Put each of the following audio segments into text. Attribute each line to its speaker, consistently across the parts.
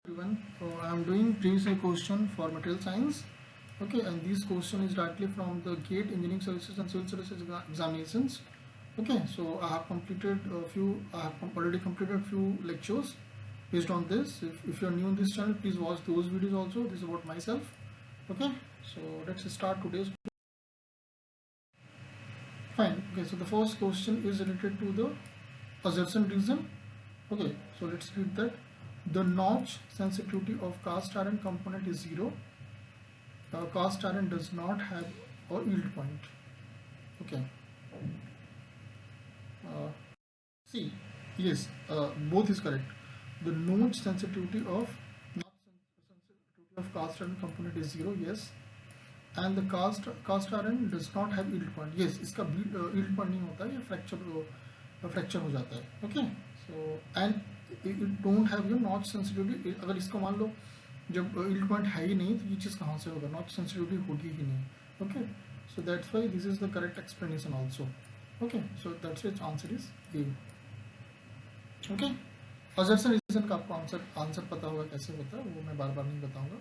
Speaker 1: Everyone, I am doing previous question for material science. Okay, and this question is directly from the GATE Engineering Services and Civil Services examinations. Okay, so I have completed a few. I have already completed a few lectures based on this. If you are new in this channel, please watch those videos also. This is about myself. Okay, so let's start today's. Fine. Okay, so the first question is related to the assertion reason. Okay, so let's read that. The notch sensitivity of cast iron component is 0. Cast iron does not have a yield point. Okay. See, yes, both is correct. The notch sensitivity of cast iron component is 0. Yes, and the cast iron does not have yield point. Yes, इसका yield point नहीं होता है, ये fracture हो जाता है. Okay, so and it don't have your notch sensitivity. अगर इसको मान लो जब yield point है ही नहीं तो ये चीज़ कहाँ से होगा, notch sensitivity होगी ही नहीं. Okay, so that's why this is the correct explanation also. Okay, so that's why its answer is A. Okay, assertion reason का आपको आंसर पता होगा कैसे होता है, वो मैं बार बार नहीं बताऊंगा.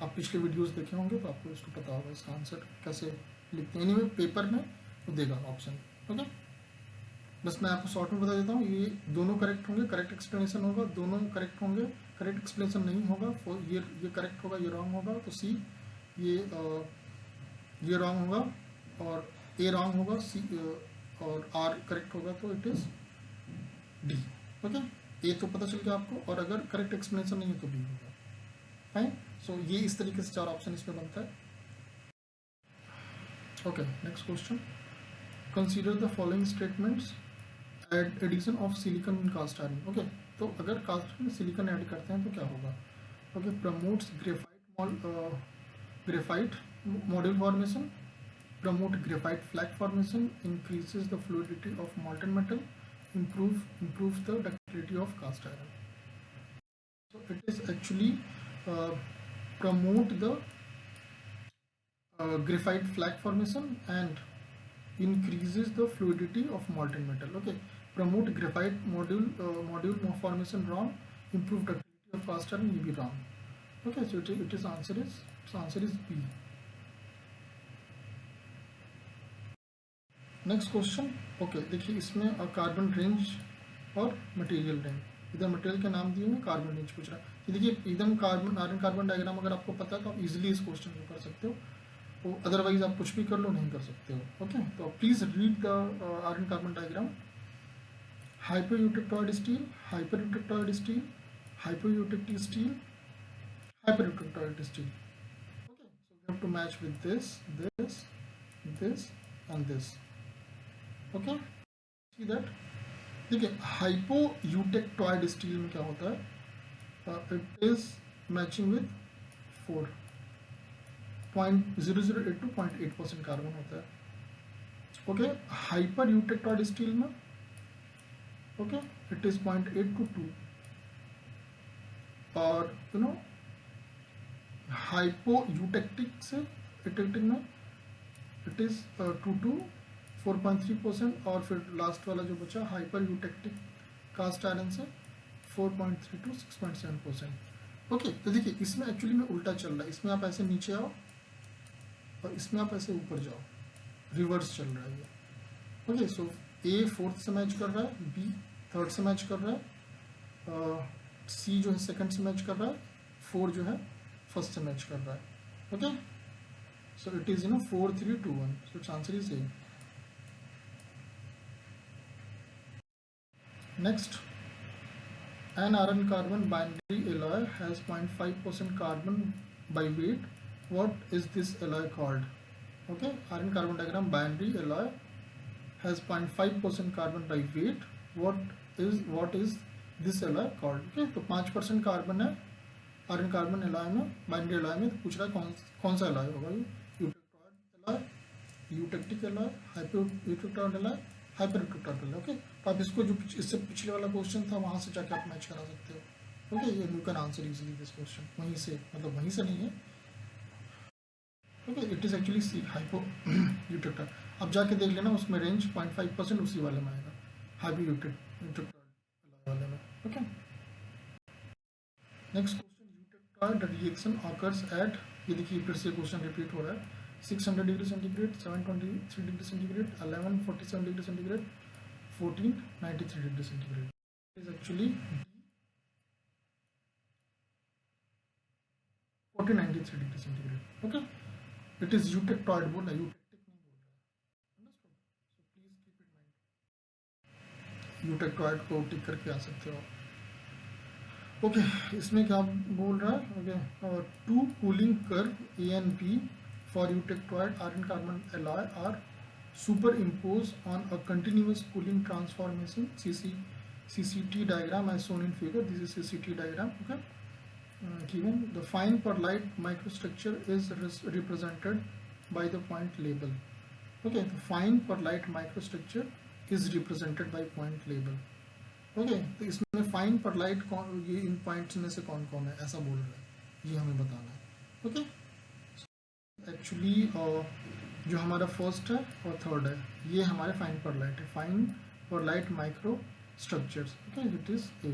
Speaker 1: आप पिछले वीडियोस देखे होंगे तो आपको इसको पता होगा इसका आंसर कैसे लिखते हैं. एनीवे पेपर में वो देगा ऑप्शन. ओके, बस मैं आपको शॉर्ट में बता देता हूँ. ये दोनों करेक्ट होंगे, करेक्ट एक्सप्लेनेशन होगा. दोनों करेक्ट होंगे, करेक्ट एक्सप्लेनेशन नहीं होगा. ये करेक्ट होगा, ये रॉन्ग होगा. तो सी ये रॉन्ग होगा और ए रॉन्ग होगा. सी और आर करेक्ट होगा तो इट इज डी. ओके, ए तो पता चल गया आपको, और अगर करेक्ट एक्सप्लेनेशन नहीं है तो बी होगा. फाइन. सो ये इस तरीके से 4 ऑप्शन इसमें बनता है. Okay, next question. Consider the following statements addition of silicon in cast iron. Okay, तो अगर कास्ट में सिलिकॉन ऐड करते हैं तो क्या होगा. Okay, promotes graphite module formation, promote graphite flake formation, increases the fluidity of molten metal, improves the ductility of cast iron. So it is actually promote the graphite flake formation and increases the fluidity of molten metal. Okay, promote graphite module formation wrong, improve ductility of cast iron, ये भी wrong. Okay, so it is answer is B. Next question. Okay, देखिए इसमें carbon range और material range. इधर material के नाम दिए हुए, कार्बन रेंज पूछ रहा है. ये देखिए एकदम कार्बन डायग्राम अगर आपको पता है तो आप इजीली इस क्वेश्चन को कर सकते हो. तो अदरवाइज आप कुछ भी कर लो, नहीं कर सकते हो. ओके, तो please read the iron carbon diagram. Hypereutectoid steel, hypereutectoid steel, hypereutectic steel, hypereutectoid steel. Okay, so we have to match with this and this. Okay, see that. देखिए हाइपोयूटेक्टॉइड स्टील में क्या होता है, it is matching with 4.0082 to 0.8% carbon होता है. Okay, hypereutectoid steel में okay it is 0.8 to 2. और you know हाइपोयूटेक्टिक से यूटेक्टिक में इट इज 2 to 4.3%. और फिर लास्ट वाला जो बचा हाइपर यूटेक्टिक कास्ट आयरन से 4.3 to 6.7%. ओके, तो देखिए इसमें एक्चुअली में उल्टा चल रहा है. इसमें आप ऐसे नीचे आओ और इसमें आप ऐसे ऊपर जाओ, रिवर्स चल रहा है ये. ओके, सो ए फोर्थ से मैच कर रहा है, बी थर्ड से मैच कर रहा है, सी जो है सेकंड से मैच कर रहा है, 4 जो है फर्स्ट से मैच कर रहा है. Okay, so it is 4 3 2 1. so its answer is A. Next, an iron carbon binary alloy has 0.5% carbon by weight. What is this alloy called? Okay, iron carbon diagram, binary alloy has 0.5% carbon by weight. What is this alloy called? Okay, तो 5% carbon है iron carbon alloy में, binary alloy में. तो पूछ रहा है कौन सा एलॉय होगा ये. Eutectic alloy, hypereutectoid alloy, hypereutectoid alloy. Okay, तो आप इसको जो इससे पिछले वाला क्वेश्चन था वहां से जाके आप मैच करा सकते हो. Okay, you can answer easily this question. वहीं से, मतलब वहीं से नहीं है. Okay, it is actually see hypoeutectoid. अब जाके देख लेना उसमें रेंज 0.5% उसी वाले में आएगा, हाइपरयूटेक्टॉइड एलॉय वाले में. Okay, next question. The reaction occurs eight, ये देखिए फिर से क्वेश्चन रिपीट हो रहा है, 600 degree centigrade, 723 degree centigrade, 1147 degree centigrade, 1493 degree centigrade is actually 1493 degree centigrade. Okay, it is eutectoid बोल रहा है, यूटेक्टिक नहीं बोल रहा है. Understood? So please keep it mind, eutectoid को टिक करके आ सकते हो. ओके, इसमें क्या बोल रहा है? Okay, two cooling curve A and B for eutectoid iron carbon alloy are superimpose on a continuous cooling transformation. CCT diagram as shown in figure. This is CCT diagram. Okay, given the fine perlite microstructure is represented by the point label. Okay, the fine perlite microstructure is represented by point label. Okay, तो इसमें fine pearlite कौन, ये इन points में से कौन कौन है ऐसा बोल रहा है, ये हमें बताना है. ओके, एक्चुअली जो हमारा फर्स्ट है और थर्ड है ये हमारे फाइन परलाइट है, fine pearlite micro structures. Okay, it is A.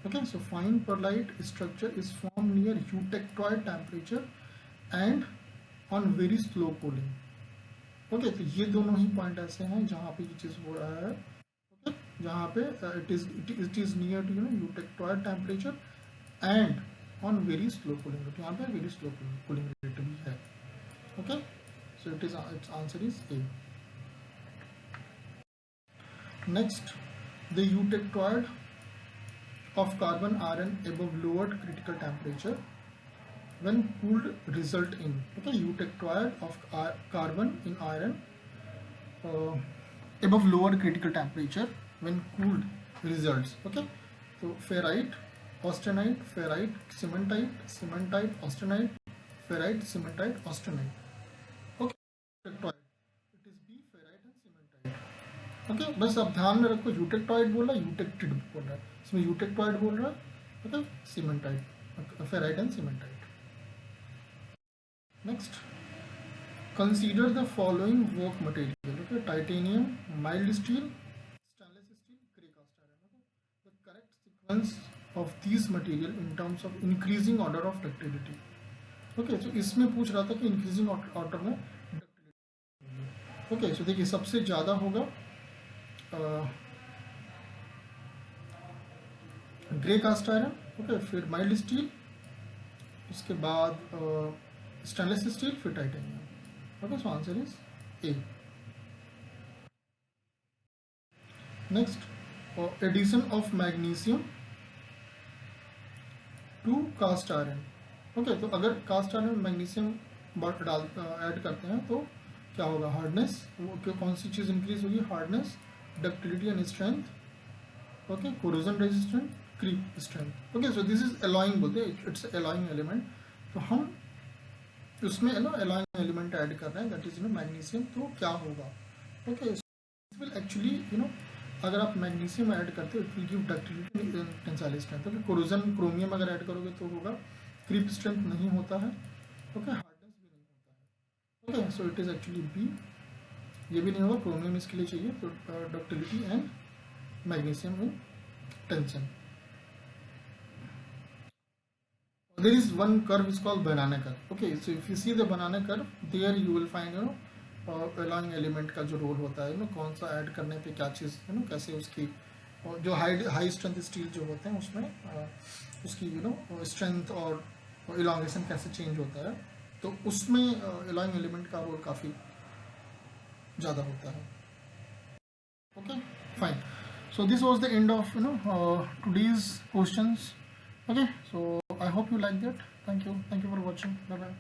Speaker 1: Okay, so fine perlite structure is formed near eutectoid temperature and on very slow cooling. Okay, तो ये दोनों ही पॉइंट ऐसे हैं जहाँ पे ये चीज़ हो रहा है. Okay, जहाँ पे it is near to eutectoid temperature and on very slow cooling. तो यहाँ पे very slow cooling rate भी है. Okay, so its answer is A. Next, the eutectoid of carbon iron above lowered critical temperature when cooled result in. Okay, eutectoid of carbon in iron above lowered critical temperature when cooled results. Okay, so ferrite, austenite, ferrite, cementite, cementite, austenite, ferrite, cementite, austenite. Okay, eutectoid. It is B, ferrite and cementite. Okay, बस अब ध्यान में रखो, eutectoid बोल रहा है, यूटेक्टिड बोल रहा है, इसमें यूटेक्टॉइड बोल रहा है. Okay, cementite, ferrite and cementite. Next, consider the following work material. Okay, titanium, mild steel, stainless steel, grey cast iron. Okay, the correct sequence of these material in terms of increasing order of ductility. Okay, तो इसमें पूछ रहा था कि increasing order में ductility. Okay, so देखिए सबसे ज़्यादा होगा ग्रे कास्ट आयरन. ओके, फिर माइल्ड स्टील, उसके बाद स्टेनलेस स्टील, फिर titanium. Okay, so answer is A. Next, addition of magnesium to cast iron. Okay, तो अगर कास्ट आयरन में मैग्नीशियम ऐड करते हैं तो क्या होगा? हार्डनेस, कौन सी चीज़ इंक्रीज होगी? Hardness, ductility and strength. Okay, corrosion resistant, creep strength. Okay, so this is alloying बोलते हैं, इट्स एलॉइंग एलिमेंट. तो हम उसमें एलॉइंग एलिमेंट ऐड कर रहे हैं, दैट इज मैग्नीशियम. तो क्या होगा? ओके, विल एक्चुअली अगर आप मैग्नीशियम ऐड करते हो it will give ductility, tensile strength. Okay, corrosion chromium अगर ऐड करोगे तो होगा क्रीप स्ट्रेंथ नहीं होता है. ओके, हार्डनेस भी नहीं होता है. Okay, so it is actually B, ये भी नहीं होगा, क्रोमियम इसके लिए चाहिए. तो ductility and magnesium in tension. There is one curve is called banana curve. Okay, so if you see the banana curve, there you will find along element का जो रोल होता है कौन सा ऐड करने पे क्या चीज़ कैसे उसकी जो हाई स्ट्रेंथ स्टील जो होते हैं उसमें उसकी स्ट्रेंथ और इलांगेशन कैसे चेंज होता है. तो उसमें along एलिमेंट का रोल काफ़ी ज़्यादा होता है. Okay, fine. So this was the end of today's questions. Okay, so I hope you like that. Thank you for watching. Bye bye.